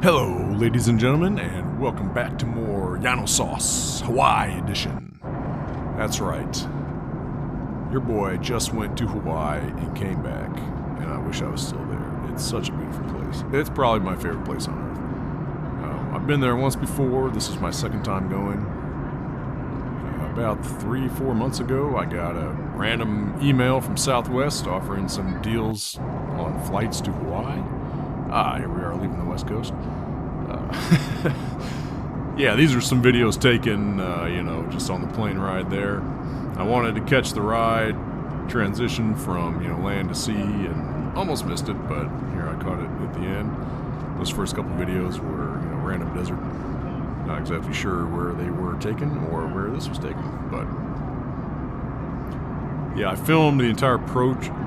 Hello, ladies and gentlemen, and welcome back to more Yano Sauce Hawaii edition. That's right. Your boy just went to Hawaii and came back, and I wish I was still there. It's such a beautiful place. It's probably my favorite place on earth. I've been there once before. This is my second time going. About 3-4 months ago, I got a random email from Southwest offering some deals on flights to Hawaii. Here we are leaving the West Coast. Yeah, these are some videos taken, just on the plane ride there. I wanted to catch the ride, transition from, land to sea, and almost missed it, but here I caught it at the end. Those first couple videos were, random desert. Not exactly sure where they were taken or where this was taken, but yeah, I filmed the entire approach.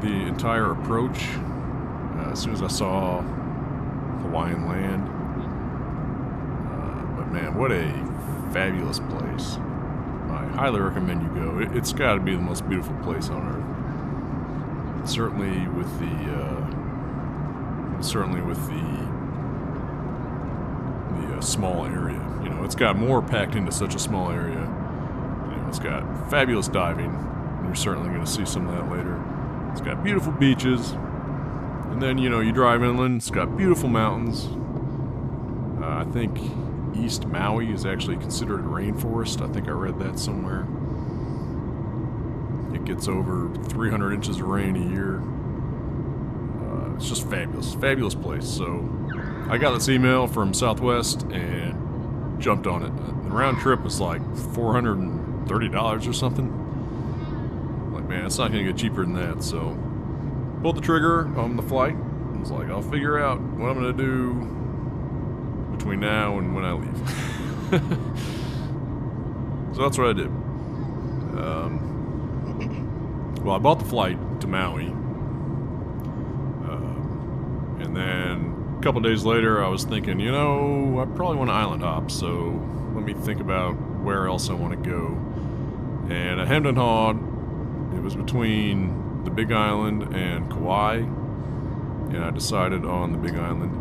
As soon as I saw Hawaiian land. But man, what a fabulous place. I highly recommend you go. It's got to be the most beautiful place on earth. Certainly with the small area. It's got more packed into such a small area. It's got fabulous diving. You're certainly going to see some of that later. It's got beautiful beaches. And then, you drive inland, it's got beautiful mountains. I think East Maui is actually considered a rainforest. I think I read that somewhere. It gets over 300 inches of rain a year. It's just fabulous. Fabulous place. So I got this email from Southwest and jumped on it. The round trip was like $430 or something. Like, man, it's not going to get cheaper than that, so pulled the trigger on the flight. I was like, I'll figure out what I'm going to do between now and when I leave. So that's what I did. Well, I bought the flight to Maui. And then a couple days later, I was thinking, I probably want to island hop, so let me think about where else I want to go. And I hemmed and hawed. It was between the Big Island and Kauai, and I decided on the Big Island.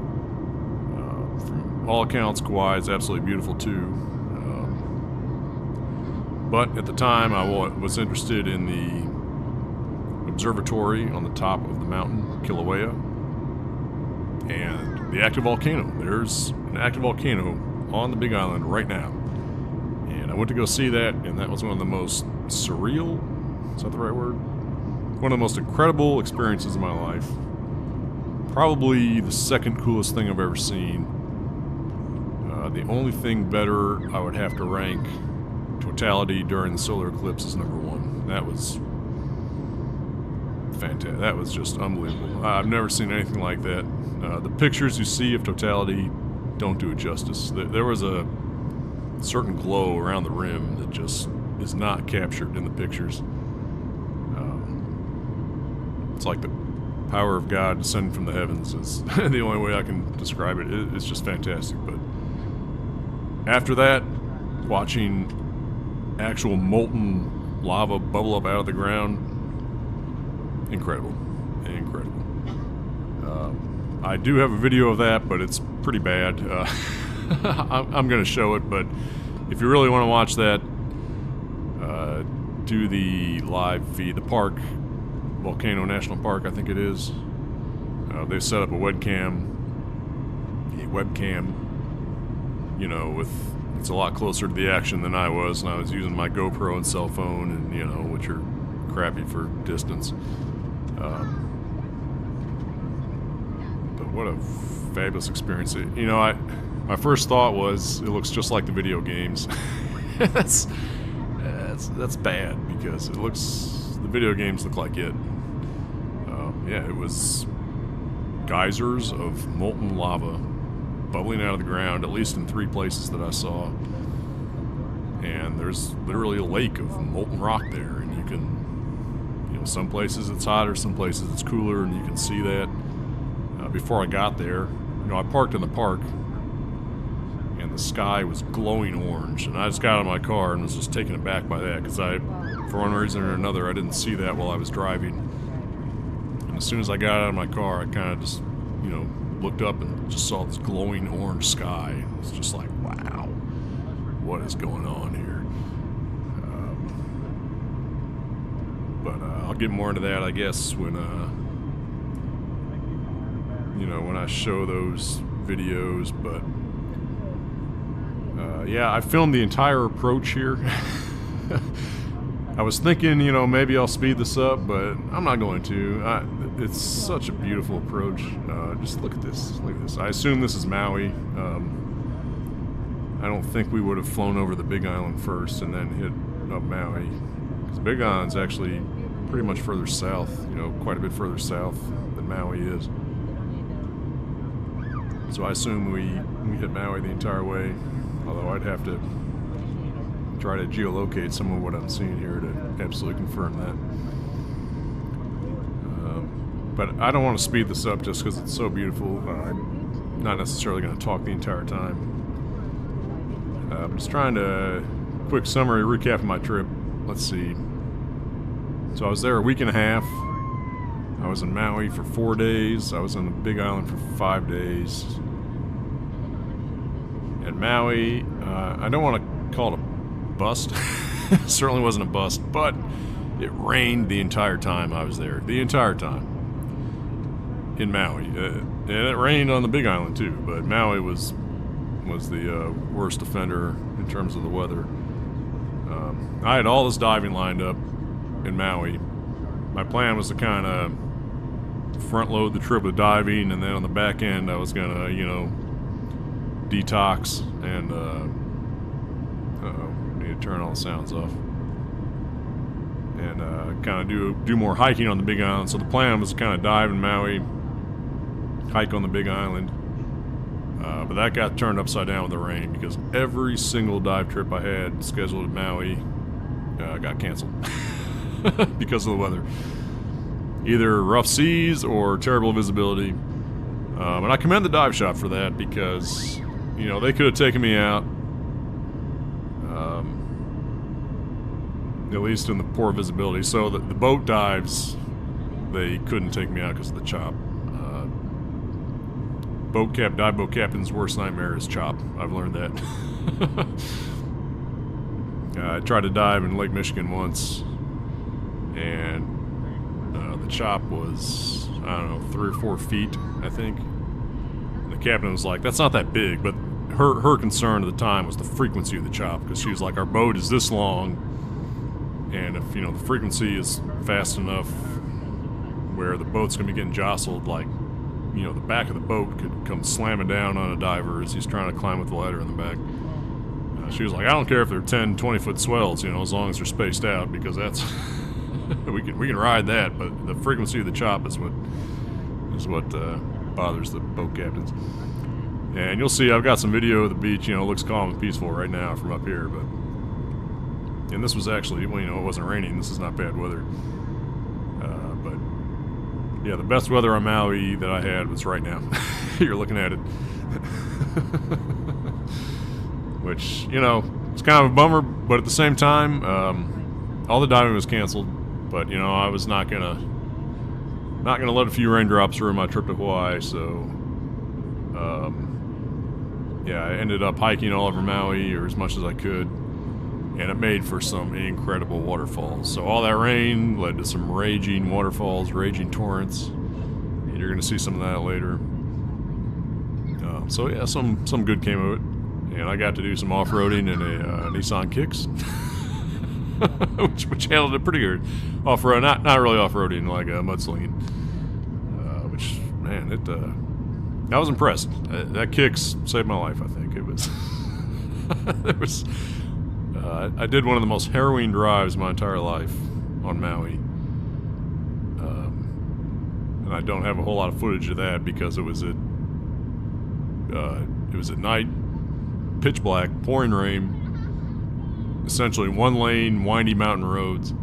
From all accounts, Kauai is absolutely beautiful too. But at the time, I was interested in the observatory on the top of the mountain, Kilauea, and the active volcano. There's an active volcano on the Big Island right now. And I went to go see that, and that was one of the most surreal, is that the right word? One of the most incredible experiences of my life. Probably the second coolest thing I've ever seen. The only thing better I would have to rank totality during the solar eclipse is number one. That was fantastic. That was just unbelievable. I've never seen anything like that. The pictures you see of totality don't do it justice. There was a certain glow around the rim that just is not captured in the pictures. It's like the power of God descending from the heavens is the only way I can describe it. It's just fantastic. But after that, watching actual molten lava bubble up out of the ground, incredible. I do have a video of that, but it's pretty bad. I'm going to show it, but if you really want to watch that, do the live feed, the park, Volcano National Park, I think it is. They set up a webcam, it's a lot closer to the action than I was, and I was using my GoPro and cell phone, and which are crappy for distance. But what a fabulous experience! My first thought was it looks just like the video games. That's bad because the video games look like it. It was geysers of molten lava bubbling out of the ground, at least in 3 places that I saw. And there's literally a lake of molten rock there, and you can, some places it's hotter, some places it's cooler, and you can see that. Before I got there, I parked in the park, and the sky was glowing orange, and I just got out of my car and was just taken aback by that, because for one reason or another, I didn't see that while I was driving. And as soon as I got out of my car, I kind of just, looked up and just saw this glowing orange sky. It's just like, wow, what is going on here? But I'll get more into that, I guess, when you know, when I show those videos. But yeah, I filmed the entire approach here. I was thinking, you know, maybe I'll speed this up, but I'm not going to. It's such a beautiful approach. Just look at this. Look at this. I assume this is Maui. I don't think we would have flown over the Big Island first and then hit up Maui. Because Big Island's actually pretty much further south, you know, quite a bit further south than Maui is. So I assume we hit Maui the entire way, although I'd have to try to geolocate some of what I'm seeing here to absolutely confirm that. But I don't want to speed this up just because it's so beautiful. I'm not necessarily going to talk the entire time. I'm just trying to quick summary recap of my trip. Let's see. So I was there a week and a half. I was in Maui for 4 days. I was on the Big Island for 5 days. And Maui, I don't want to call it a bust. It certainly wasn't a bust, but it rained the entire time I was there. The entire time. In Maui. And it rained on the Big Island too, but Maui was the worst offender in terms of the weather. I had all this diving lined up in Maui. My plan was to kind of front load the trip with diving, and then on the back end I was gonna, you know, detox and need to turn all the sounds off, and kind of do more hiking on the Big Island. So the plan was to kind of dive in Maui, hike on the Big Island, but that got turned upside down with the rain, because every single dive trip I had scheduled at Maui got canceled because of the weather. Either rough seas or terrible visibility. And I commend the dive shop for that, because, you know, they could have taken me out, at least in the poor visibility. So the boat dives, they couldn't take me out because of the chop. Dive boat captain's worst nightmare is chop. I've learned that. I tried to dive in Lake Michigan once, and the chop was, I don't know, 3 or 4 feet, I think. And the captain was like, that's not that big, but her concern at the time was the frequency of the chop, because she was like, our boat is this long, and if, you know, the frequency is fast enough where the boat's going to be getting jostled, like, you know, the back of the boat could come slamming down on a diver as he's trying to climb with the ladder in the back. She was like, I don't care if they're 10, 20-foot swells, you know, as long as they're spaced out, because that's we can ride that, but the frequency of the chop is what bothers the boat captains. And you'll see I've got some video of the beach. You know, it looks calm and peaceful right now from up here, but, and this was actually, well, you know, it wasn't raining. This is not bad weather. But yeah, the best weather on Maui that I had was right now. You're looking at it. Which, you know, it's kind of a bummer, but at the same time, all the diving was canceled. But, you know, I was not gonna let a few raindrops ruin my trip to Hawaii. So, yeah, I ended up hiking all over Maui, or as much as I could, and it made for some incredible waterfalls. So all that rain led to some raging waterfalls, raging torrents, and you're gonna see some of that later. So yeah, some good came of it. And I got to do some off-roading in a Nissan Kicks, which handled it pretty good. Off-road, not really off-roading, like a mudslinging. Which, man, I was impressed. That Kicks saved my life, I think. It was, I did one of the most harrowing drives my entire life on Maui. And I don't have a whole lot of footage of that because it was at night. Pitch black, pouring rain, essentially one lane, windy mountain roads.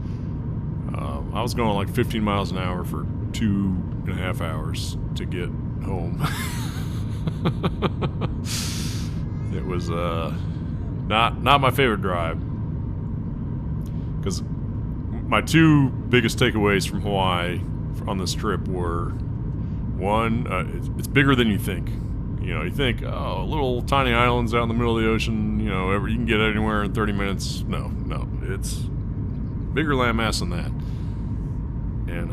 I was going like 15 miles an hour for 2.5 hours to get home. It was not my favorite drive, because my 2 biggest takeaways from Hawaii on this trip were, One, it's bigger than you think. You know, you think, oh, little tiny islands out in the middle of the ocean, you know, you can get anywhere in 30 minutes. No, it's bigger landmass than that. And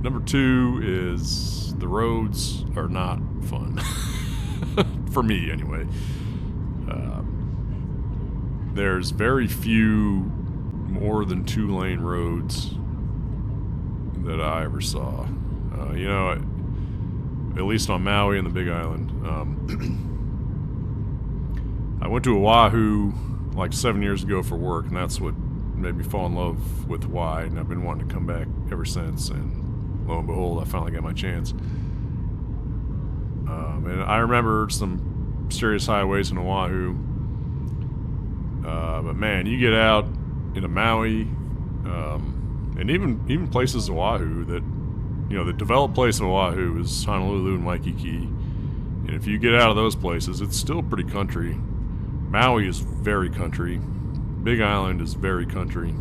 number two is the roads are not fun. For me, anyway. There's very few more than 2-lane roads that I ever saw. You know, at least on Maui and the Big Island. I went to Oahu like 7 years ago for work, and that's what made me fall in love with Hawaii, and I've been wanting to come back ever since, and lo and behold, I finally got my chance. And I remember some serious highways in Oahu, but man, you get out into Maui, and even places Oahu that, you know, the developed place in Oahu is Honolulu and Waikiki, and if you get out of those places, it's still pretty country. Maui is very country. Big Island is very country.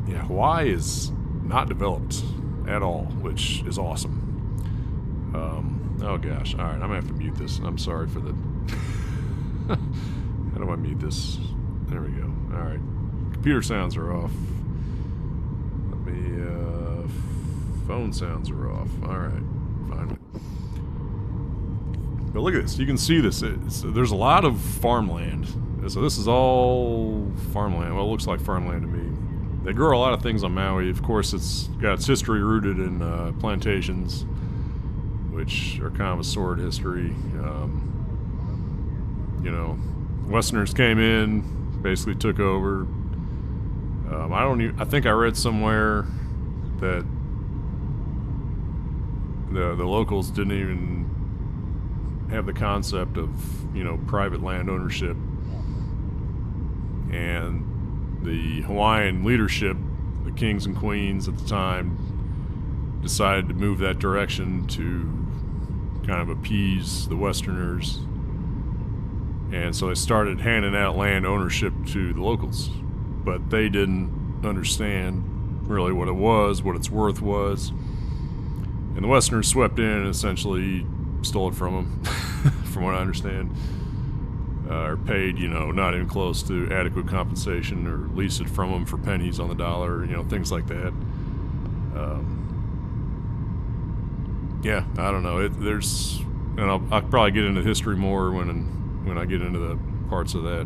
Yeah, Hawaii is not developed at all, which is awesome. Oh gosh, alright, I'm gonna have to mute this. I'm sorry for the... How do I mute this? There we go. Alright. Computer sounds are off. Let me, phone sounds are off. Alright, finally. But look at this, you can see this. There's a lot of farmland. So this is all farmland. Well, it looks like farmland to me. They grow a lot of things on Maui. Of course, it's got its history rooted in plantations, which are kind of a sordid history. You know, Westerners came in, basically took over. I think I read somewhere that the locals didn't even have the concept of, you know, private land ownership. And the Hawaiian leadership, the kings and queens at the time, decided to move that direction to kind of appease the Westerners. And so they started handing out land ownership to the locals. But they didn't understand really what it was, what its worth was. And the Westerners swept in and essentially stole it from them, from what I understand. Or paid, you know, not even close to adequate compensation, or leased it from them for pennies on the dollar, you know, things like that. Yeah, I don't know. And I'll probably get into history more when I get into the parts of that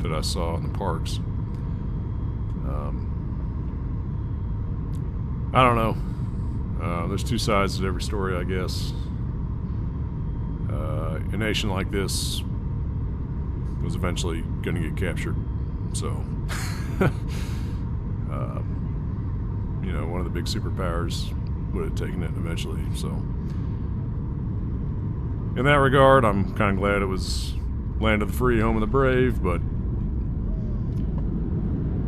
I saw in the parks. I don't know. There's two sides to every story, I guess. A nation like this was eventually going to get captured, so you know, one of the big superpowers would have taken it eventually. So in that regard, I'm kind of glad it was land of the free, home of the brave, but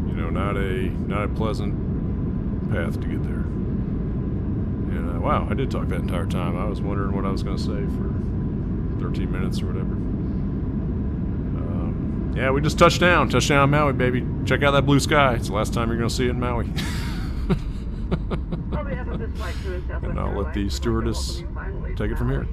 you know, not a pleasant path to get there. And wow, I did talk that entire time. I was wondering what I was going to say for 13 minutes or whatever. Yeah, we just touched down on Maui, baby. Check out that blue sky. It's the last time you're going to see it in Maui. And I'll let the stewardess take it from here.